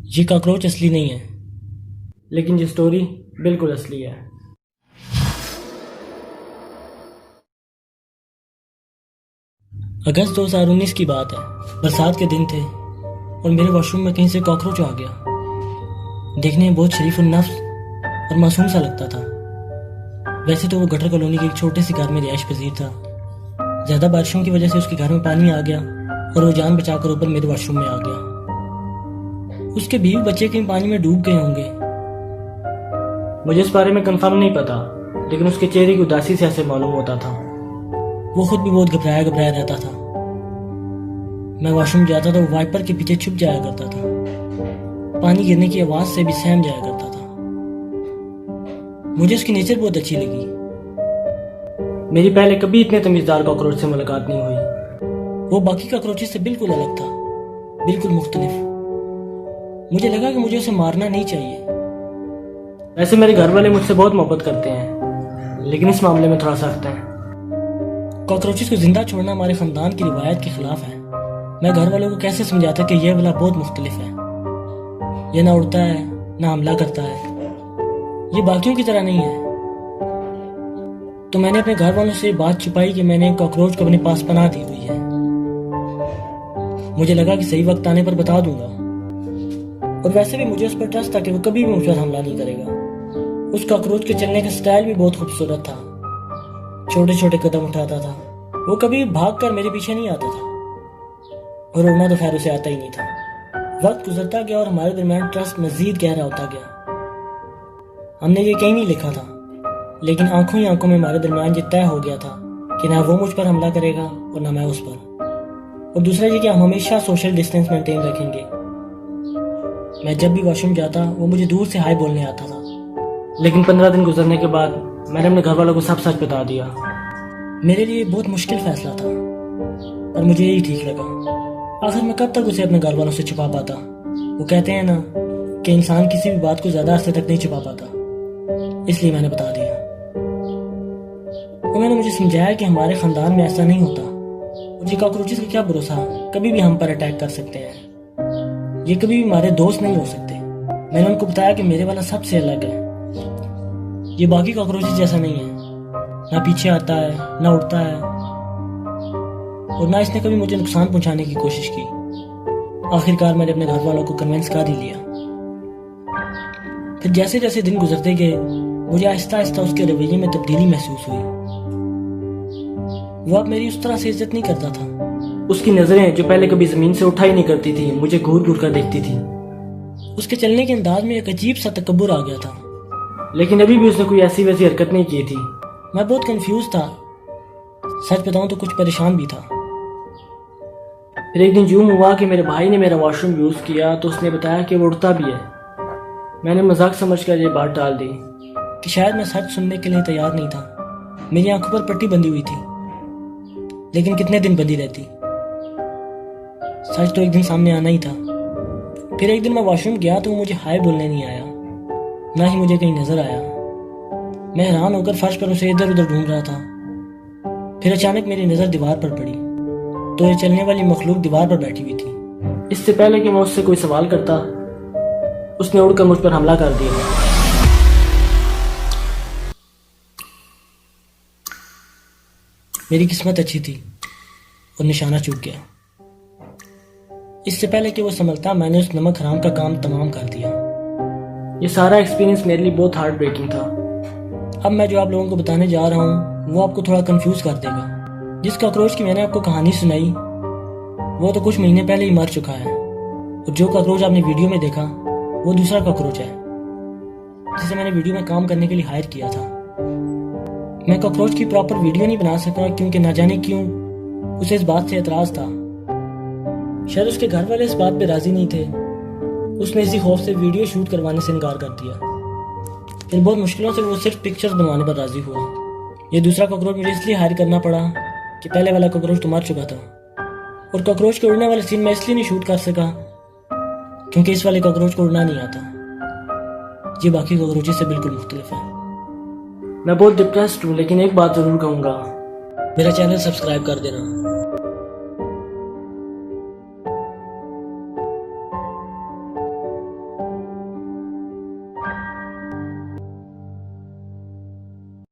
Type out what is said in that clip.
ये कॉकरोच असली नहीं है, लेकिन ये स्टोरी बिल्कुल असली है। अगस्त 2019 की बात है। बरसात के दिन थे और मेरे वॉशरूम में कहीं से कॉकरोच आ गया। देखने में बहुत शरीफ और नफ्स और मासूम सा लगता था। वैसे तो वो गटर कॉलोनी के एक छोटे से घर में रिहाइश पजीर था। ज्यादा बारिशों की वजह से उसके घर में पानी आ गया और वो जान बचाकर ऊपर मेरे वॉशरूम में आ गया। उसके बीवी बच्चे कहीं पानी में डूब गए होंगे। मुझे इस बारे में कंफर्म नहीं पता, लेकिन उसके चेहरे की उदासी से ऐसे मालूम होता था। वो खुद भी बहुत घबराया घबराया रहता था। मैं वॉशरूम जाता तो वो वाइपर के पीछे छुप जाया करता था। पानी गिरने की आवाज से भी सहम जाया करता था। मुझे उसकी नेचर बहुत अच्छी लगी। मेरी पहले कभी इतने तमीजदार कॉकरोच से मुलाकात नहीं हुई। वो बाकी कॉकरोचेस से बिल्कुल अलग था, बिल्कुल मुख्तलिफ। मुझे लगा कि मुझे उसे मारना नहीं चाहिए। वैसे मेरे घर वाले मुझसे बहुत मोहब्बत करते हैं, लेकिन इस मामले में थोड़ा सख्त हैं। कॉकरोचेस को जिंदा छोड़ना हमारे खानदान की रिवायत के खिलाफ है। मैं घर वालों को कैसे समझाता कि यह वाला बहुत मुख्तलिफ है। यह ना उड़ता है, ना हमला करता है, ये बाकियों की तरह नहीं है। तो मैंने अपने घर वालों से बात छुपाई कि मैंने कॉकरोच को अपने पास पनाह दी हुई है। मुझे लगा कि सही वक्त आने पर बता दूंगा। और वैसे भी मुझे उस पर ट्रस्ट था कि वो कभी भी मुझ पर हमला नहीं करेगा। उस कॉकरोच के चलने का स्टाइल भी बहुत खूबसूरत था। छोटे छोटे कदम उठाता था। वो कभी भागकर मेरे पीछे नहीं आता था, और उड़ना तो खैर उसे आता ही नहीं था। वक्त गुजरता गया और हमारे दरमियान ट्रस्ट मजीद गहरा होता गया। हमने ये कहीं नहीं लिखा था, लेकिन आंखों ही आंखों में हमारे दरमियान ये तय हो गया था कि ना वो मुझ पर हमला करेगा और ना मैं उस पर। और दूसरा ये कि हम हमेशा सोशल डिस्टेंस मेंटेन रखेंगे। मैं जब भी वॉशरूम जाता वो मुझे दूर से हाय बोलने आता था। लेकिन 15 दिन गुजरने के बाद मैंने अपने घर वालों को सब सच बता दिया। मेरे लिए बहुत मुश्किल फैसला था, पर मुझे यही ठीक लगा। आखिर मैं कब तक उसे अपने घर वालों से छुपा पाता। वो कहते हैं ना कि इंसान किसी भी बात को ज्यादा अरसे तक नहीं छुपा पाता, इसलिए मैंने बता दिया। उन्होंने मुझे समझाया कि हमारे खानदान में ऐसा नहीं होता, और ये कॉकरोचेस का क्या भरोसा, कभी भी हम पर अटैक कर सकते हैं। ये कभी भी हमारे दोस्त नहीं हो सकते। मैंने उनको बताया कि मेरे वाला सबसे अलग है। ये बाकी कॉकरोचेस जैसा नहीं है, ना पीछे आता है, ना उड़ता है, और ना इसने कभी मुझे नुकसान पहुंचाने की कोशिश की। आखिरकार मैंने अपने घर वालों को कन्विंस कर ही लिया। फिर जैसे जैसे दिन गुजरते गए मुझे आहिस्ता आहिस्ता उसके रवैये में तब्दीली महसूस हुई। वो अब मेरी उस तरह से इज्जत नहीं करता था। उसकी नजरें जो पहले कभी जमीन से उठा ही नहीं करती थी, मुझे घूर घूर कर देखती थी। उसके चलने के अंदाज में एक अजीब सा तकब्बुर आ गया था, लेकिन अभी भी उसने कोई ऐसी वैसी हरकत नहीं की थी। मैं बहुत कंफ्यूज था, सच बताऊं तो कुछ परेशान भी था। फिर एक दिन यूं हुआ कि मेरे भाई ने मेरा वॉशरूम यूज किया तो उसने बताया कि वो उड़ता भी है। मैंने मजाक समझकर ये बात टाल दी कि शायद मैं सच सुनने के लिए तैयार नहीं था। मेरी आंखों पर पट्टी बंधी हुई थी, लेकिन कितने दिन बंधी रहती। सच तो एक दिन सामने आना ही था। फिर एक दिन मैं वॉशरूम गया तो वो मुझे हाय बोलने नहीं आया, ना ही मुझे कहीं नजर आया। मैं हैरान होकर फर्श पर उसे इधर उधर ढूंढ रहा था। फिर अचानक मेरी नजर दीवार पर पड़ी, तो ये चलने वाली मखलूक दीवार पर बैठी हुई थी। इससे पहले कि मैं उससे कोई सवाल करता, उसने उड़कर मुझ पर हमला कर दिया। मेरी किस्मत अच्छी थी और निशाना चूक गया। इससे पहले कि वो संभलता, मैंने उस नमक हराम का काम तमाम कर दिया। ये सारा एक्सपीरियंस मेरे लिए बहुत हार्ट ब्रेकिंग था। अब मैं जो आप लोगों को बताने जा रहा हूँ वो आपको थोड़ा कंफ्यूज कर देगा। जिस कॉकरोच की मैंने आपको कहानी सुनाई वो तो कुछ महीने पहले ही मर चुका है, और जो कॉकरोच आपने वीडियो में देखा वो दूसरा कॉकरोच है जिसे मैंने वीडियो में काम करने के लिए हायर किया था। मैं कॉकरोच की प्रॉपर वीडियो नहीं बना सका क्योंकि ना जाने क्यों उसे इस बात से एतराज था। शायद उसके घर वाले इस बात पे राजी नहीं थे। उसने इसी खौफ से वीडियो शूट करवाने से इनकार कर दिया। फिर बहुत मुश्किलों से वो सिर्फ पिक्चर्स बनवाने पर राजी हुआ। ये दूसरा कॉकरोच मुझे इसलिए हायर करना पड़ा कि पहले वाला कॉकरोच तो मर चुका था, और कॉकरोच के उड़ने वाले सीन मैं इसलिए नहीं शूट कर सका क्योंकि इस वाले कॉकरोच को उड़ना नहीं आता। ये बाकी कॉकरोचेस से बिल्कुल मुख्तलिफ है। मैं बहुत डिप्रेस्ड हूँ, लेकिन एक बात जरूर कहूँगा, मेरा चैनल सब्सक्राइब कर देना।